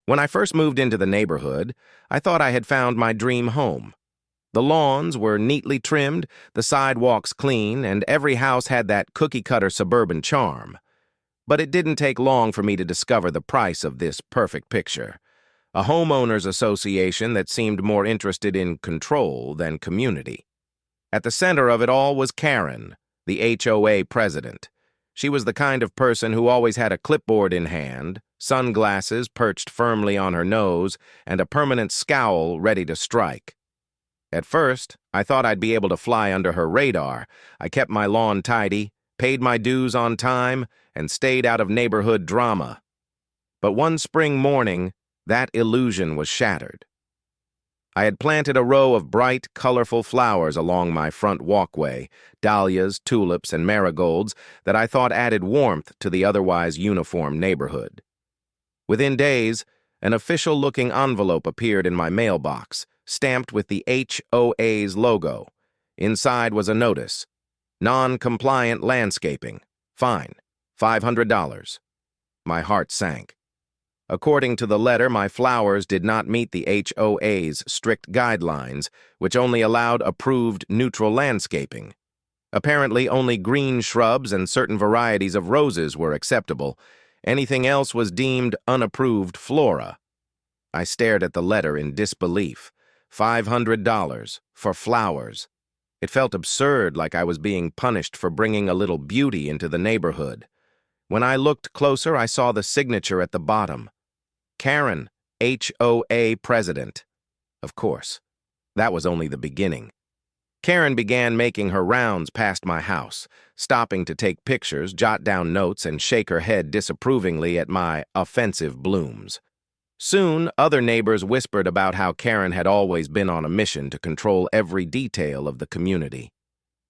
When I first moved into the neighborhood, I thought I had found my dream home. The lawns were neatly trimmed, the sidewalks clean, and every house had that cookie-cutter suburban charm. But it didn't take long for me to discover the price of this perfect picture. A homeowners association that seemed more interested in control than community. At the center of it all was Karen, the HOA president. She was the kind of person who always had a clipboard in hand, sunglasses perched firmly on her nose, and a permanent scowl ready to strike. At first, I thought I'd be able to fly under her radar. I kept my lawn tidy, paid my dues on time, and stayed out of neighborhood drama. But one spring morning, that illusion was shattered. I had planted a row of bright, colorful flowers along my front walkway, dahlias, tulips, and marigolds that I thought added warmth to the otherwise uniform neighborhood. Within days, an official-looking envelope appeared in my mailbox, stamped with the HOA's logo. Inside was a notice: non-compliant landscaping, fine, $500. My heart sank. According to the letter, my flowers did not meet the HOA's strict guidelines, which only allowed approved neutral landscaping. Apparently, only green shrubs and certain varieties of roses were acceptable. Anything else was deemed unapproved flora. I stared at the letter in disbelief. $500 for flowers. It felt absurd, like I was being punished for bringing a little beauty into the neighborhood. When I looked closer, I saw the signature at the bottom. Karen, HOA president. Of course, that was only the beginning. Karen began making her rounds past my house, stopping to take pictures, jot down notes, and shake her head disapprovingly at my offensive blooms. Soon, other neighbors whispered about how Karen had always been on a mission to control every detail of the community.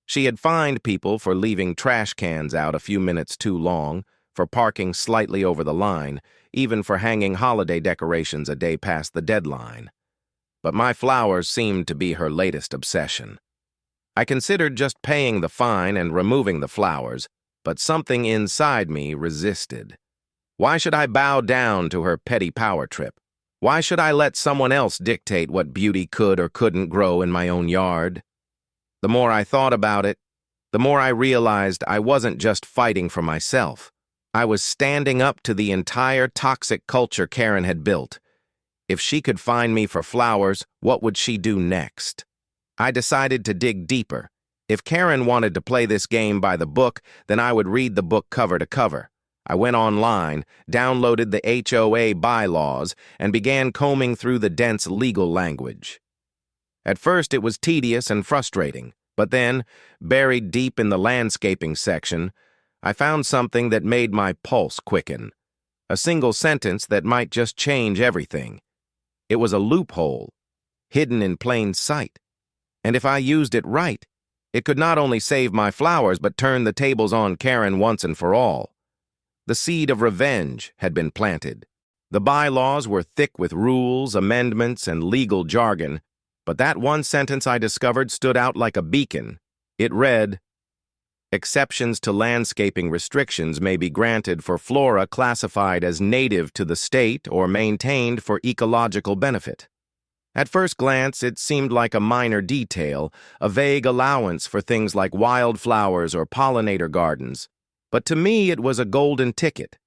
She had fined people for leaving trash cans out a few minutes too long, for parking slightly over the line, even for hanging holiday decorations a day past the deadline. But my flowers seemed to be her latest obsession. I considered just paying the fine and removing the flowers, but something inside me resisted. Why should I bow down to her petty power trip? Why should I let someone else dictate what beauty could or couldn't grow in my own yard? The more I thought about it, the more I realized I wasn't just fighting for myself. I was standing up to the entire toxic culture Karen had built. If she could find me for flowers, what would she do next? I decided to dig deeper. If Karen wanted to play this game by the book, then I would read the book cover to cover. I went online, downloaded the HOA bylaws, and began combing through the dense legal language. At first, it was tedious and frustrating, but then, buried deep in the landscaping section, I found something that made my pulse quicken. A single sentence that might just change everything. It was a loophole, hidden in plain sight. And if I used it right, it could not only save my flowers but turn the tables on Karen once and for all. The seed of revenge had been planted. The bylaws were thick with rules, amendments, and legal jargon, but that one sentence I discovered stood out like a beacon. It read, "Exceptions to landscaping restrictions may be granted for flora classified as native to the state or maintained for ecological benefit." At first glance, it seemed like a minor detail, a vague allowance for things like wildflowers or pollinator gardens. But to me, it was a golden ticket.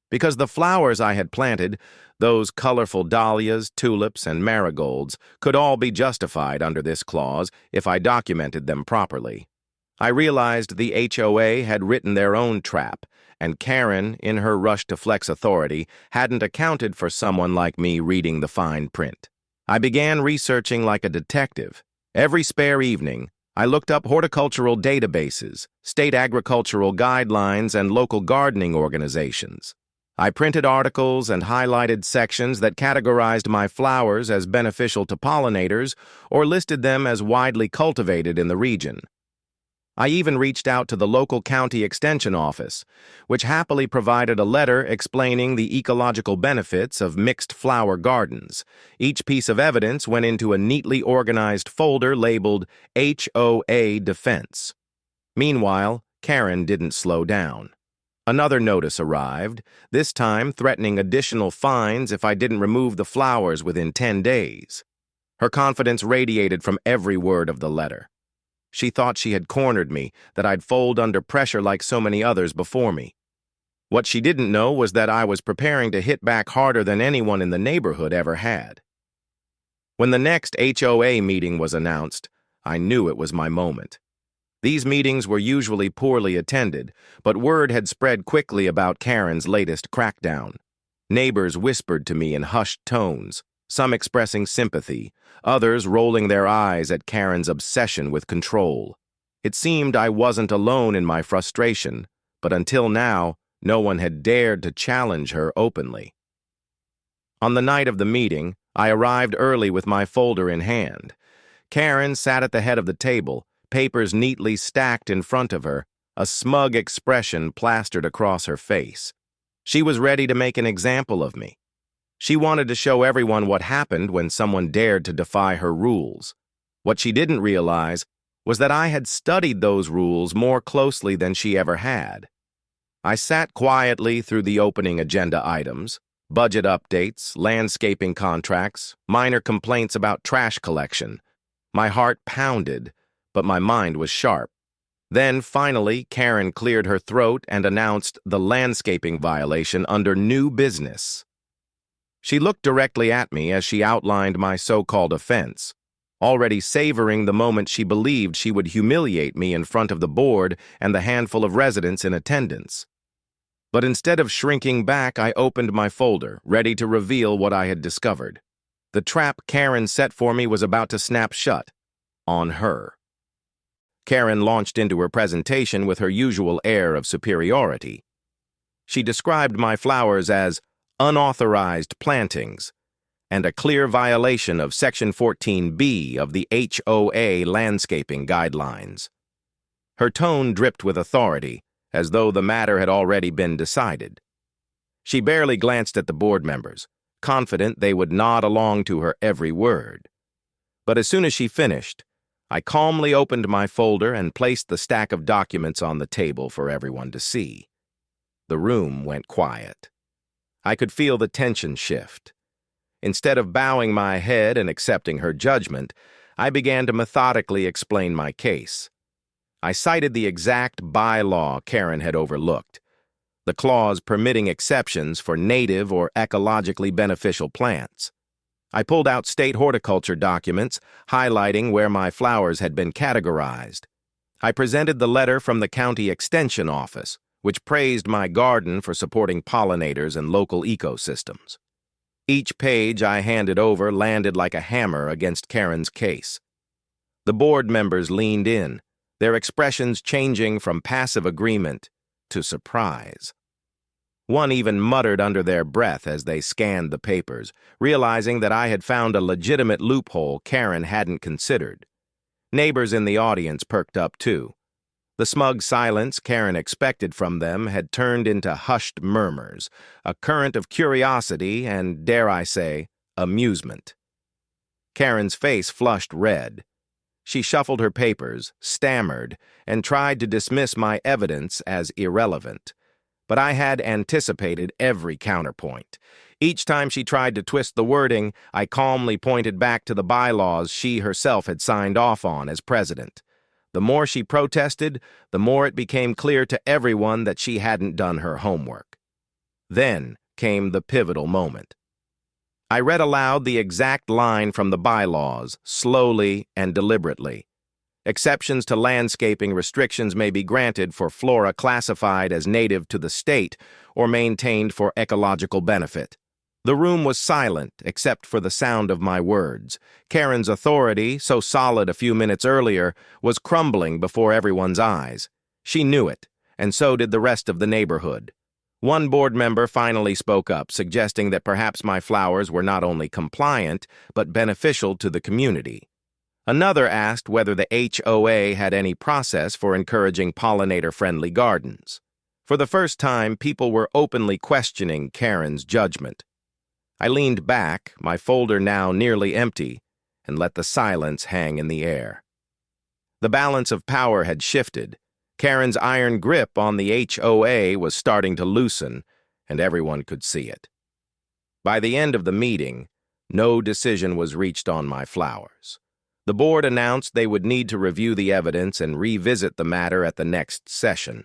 Because the flowers I had planted, those colorful dahlias, tulips, and marigolds, could all be justified under this clause if I documented them properly. I realized the HOA had written their own trap, and Karen, in her rush to flex authority, hadn't accounted for someone like me reading the fine print. I began researching like a detective. Every spare evening, I looked up horticultural databases, state agricultural guidelines, and local gardening organizations. I printed articles and highlighted sections that categorized my flowers as beneficial to pollinators or listed them as widely cultivated in the region. I even reached out to the local county extension office, which happily provided a letter explaining the ecological benefits of mixed flower gardens. Each piece of evidence went into a neatly organized folder labeled HOA Defense. Meanwhile, Karen didn't slow down. Another notice arrived, this time threatening additional fines if I didn't remove the flowers within 10 days. Her confidence radiated from every word of the letter. She thought she had cornered me, that I'd fold under pressure like so many others before me. What she didn't know was that I was preparing to hit back harder than anyone in the neighborhood ever had. When the next HOA meeting was announced, I knew it was my moment. These meetings were usually poorly attended, but word had spread quickly about Karen's latest crackdown. Neighbors whispered to me in hushed tones, some expressing sympathy, others rolling their eyes at Karen's obsession with control. It seemed I wasn't alone in my frustration, but until now, no one had dared to challenge her openly. On the night of the meeting, I arrived early with my folder in hand. Karen sat at the head of the table, papers neatly stacked in front of her, a smug expression plastered across her face. She was ready to make an example of me. She wanted to show everyone what happened when someone dared to defy her rules. What she didn't realize was that I had studied those rules more closely than she ever had. I sat quietly through the opening agenda items, budget updates, landscaping contracts, minor complaints about trash collection. My heart pounded, but my mind was sharp. Then, finally, Karen cleared her throat and announced the landscaping violation under new business. She looked directly at me as she outlined my so-called offense, already savoring the moment she believed she would humiliate me in front of the board and the handful of residents in attendance. But instead of shrinking back, I opened my folder, ready to reveal what I had discovered. The trap Karen set for me was about to snap shut. On her. Karen launched into her presentation with her usual air of superiority. She described my flowers as unauthorized plantings and a clear violation of Section 14B of the HOA landscaping guidelines. Her tone dripped with authority, as though the matter had already been decided. She barely glanced at the board members, confident they would nod along to her every word. But as soon as she finished, I calmly opened my folder and placed the stack of documents on the table for everyone to see. The room went quiet. I could feel the tension shift. Instead of bowing my head and accepting her judgment, I began to methodically explain my case. I cited the exact bylaw Karen had overlooked, the clause permitting exceptions for native or ecologically beneficial plants. I pulled out state horticulture documents, highlighting where my flowers had been categorized. I presented the letter from the county extension office, which praised my garden for supporting pollinators and local ecosystems. Each page I handed over landed like a hammer against Karen's case. The board members leaned in, their expressions changing from passive agreement to surprise. One even muttered under their breath as they scanned the papers, realizing that I had found a legitimate loophole Karen hadn't considered. Neighbors in the audience perked up too. The smug silence Karen expected from them had turned into hushed murmurs, a current of curiosity and, dare I say, amusement. Karen's face flushed red. She shuffled her papers, stammered, and tried to dismiss my evidence as irrelevant. But I had anticipated every counterpoint. Each time she tried to twist the wording, I calmly pointed back to the bylaws she herself had signed off on as president. The more she protested, the more it became clear to everyone that she hadn't done her homework. Then came the pivotal moment. I read aloud the exact line from the bylaws, slowly and deliberately. Exceptions to landscaping restrictions may be granted for flora classified as native to the state or maintained for ecological benefit. The room was silent except for the sound of my words. Karen's authority, so solid a few minutes earlier, was crumbling before everyone's eyes. She knew it, and so did the rest of the neighborhood. One board member finally spoke up, suggesting that perhaps my flowers were not only compliant, but beneficial to the community. Another asked whether the HOA had any process for encouraging pollinator-friendly gardens. For the first time, people were openly questioning Karen's judgment. I leaned back, my folder now nearly empty, and let the silence hang in the air. The balance of power had shifted. Karen's iron grip on the HOA was starting to loosen, and everyone could see it. By the end of the meeting, no decision was reached on my flowers. The board announced they would need to review the evidence and revisit the matter at the next session.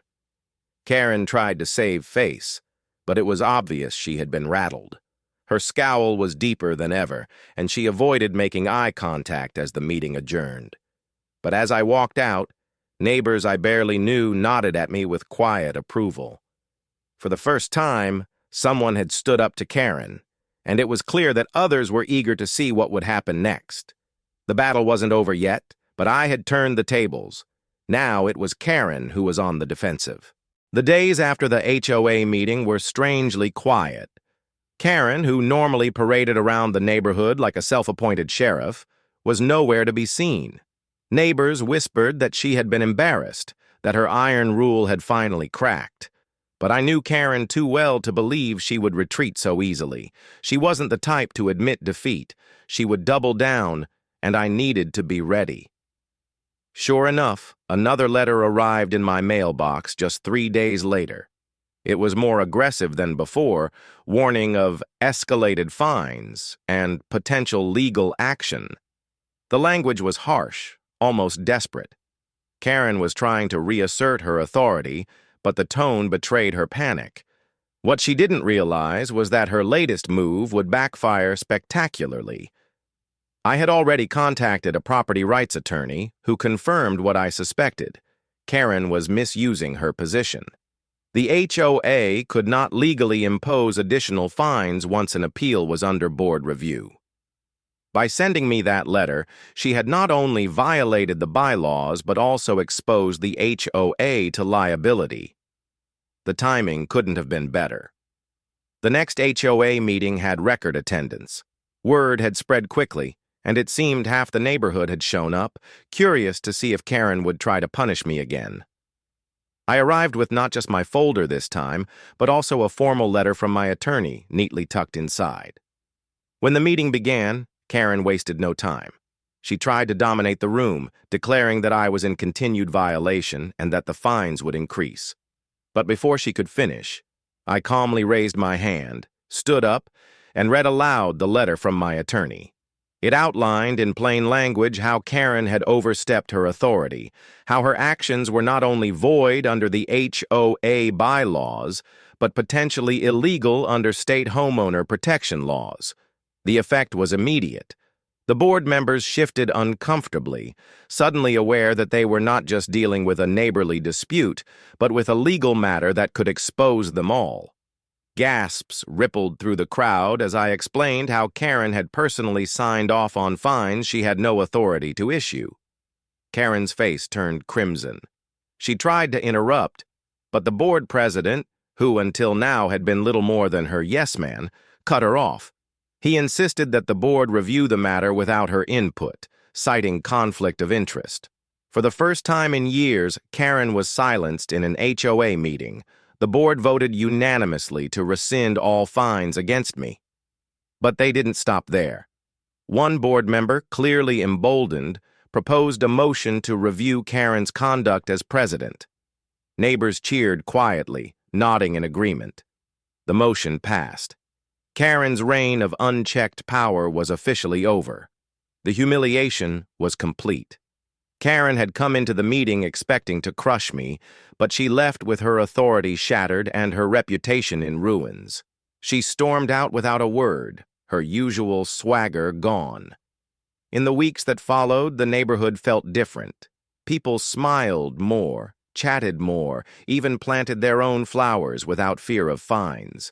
Karen tried to save face, but it was obvious she had been rattled. Her scowl was deeper than ever, and she avoided making eye contact as the meeting adjourned. But as I walked out, neighbors I barely knew nodded at me with quiet approval. For the first time, someone had stood up to Karen, and it was clear that others were eager to see what would happen next. The battle wasn't over yet, but I had turned the tables. Now it was Karen who was on the defensive. The days after the HOA meeting were strangely quiet. Karen, who normally paraded around the neighborhood like a self-appointed sheriff, was nowhere to be seen. Neighbors whispered that she had been embarrassed, that her iron rule had finally cracked. But I knew Karen too well to believe she would retreat so easily. She wasn't the type to admit defeat. She would double down, and I needed to be ready. Sure enough, another letter arrived in my mailbox just 3 days later. It was more aggressive than before, warning of escalated fines and potential legal action. The language was harsh, almost desperate. Karen was trying to reassert her authority, but the tone betrayed her panic. What she didn't realize was that her latest move would backfire spectacularly. I had already contacted a property rights attorney who confirmed what I suspected. Karen was misusing her position. The HOA could not legally impose additional fines once an appeal was under board review. By sending me that letter, she had not only violated the bylaws but also exposed the HOA to liability. The timing couldn't have been better. The next HOA meeting had record attendance. Word had spread quickly, and it seemed half the neighborhood had shown up, curious to see if Karen would try to punish me again. I arrived with not just my folder this time, but also a formal letter from my attorney, neatly tucked inside. When the meeting began, Karen wasted no time. She tried to dominate the room, declaring that I was in continued violation and that the fines would increase. But before she could finish, I calmly raised my hand, stood up, and read aloud the letter from my attorney. It outlined in plain language how Karen had overstepped her authority, how her actions were not only void under the HOA bylaws, but potentially illegal under state homeowner protection laws. The effect was immediate. The board members shifted uncomfortably, suddenly aware that they were not just dealing with a neighborly dispute, but with a legal matter that could expose them all. Gasps rippled through the crowd as I explained how Karen had personally signed off on fines she had no authority to issue. Karen's face turned crimson. She tried to interrupt, but the board president, who until now had been little more than her yes-man, cut her off. He insisted that the board review the matter without her input, citing conflict of interest. For the first time in years, Karen was silenced in an HOA meeting. The board voted unanimously to rescind all fines against me. But they didn't stop there. One board member, clearly emboldened, proposed a motion to review Karen's conduct as president. Neighbors cheered quietly, nodding in agreement. The motion passed. Karen's reign of unchecked power was officially over. The humiliation was complete. Karen had come into the meeting expecting to crush me, but she left with her authority shattered and her reputation in ruins. She stormed out without a word, her usual swagger gone. In the weeks that followed, the neighborhood felt different. People smiled more, chatted more, even planted their own flowers without fear of fines.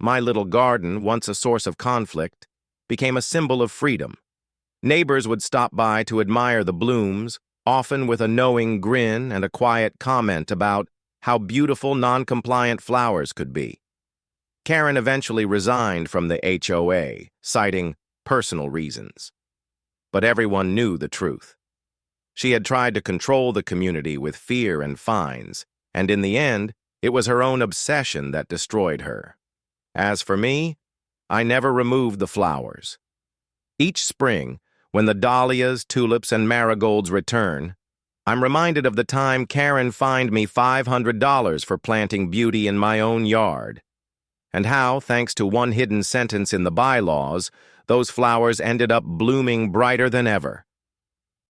My little garden, once a source of conflict, became a symbol of freedom. Neighbors would stop by to admire the blooms, often with a knowing grin and a quiet comment about how beautiful non-compliant flowers could be. Karen eventually resigned from the HOA, citing personal reasons. But everyone knew the truth. She had tried to control the community with fear and fines, and in the end, it was her own obsession that destroyed her. As for me, I never removed the flowers. Each spring, when the dahlias, tulips, and marigolds return, I'm reminded of the time Karen fined me $500 for planting beauty in my own yard, and how, thanks to one hidden sentence in the bylaws, those flowers ended up blooming brighter than ever.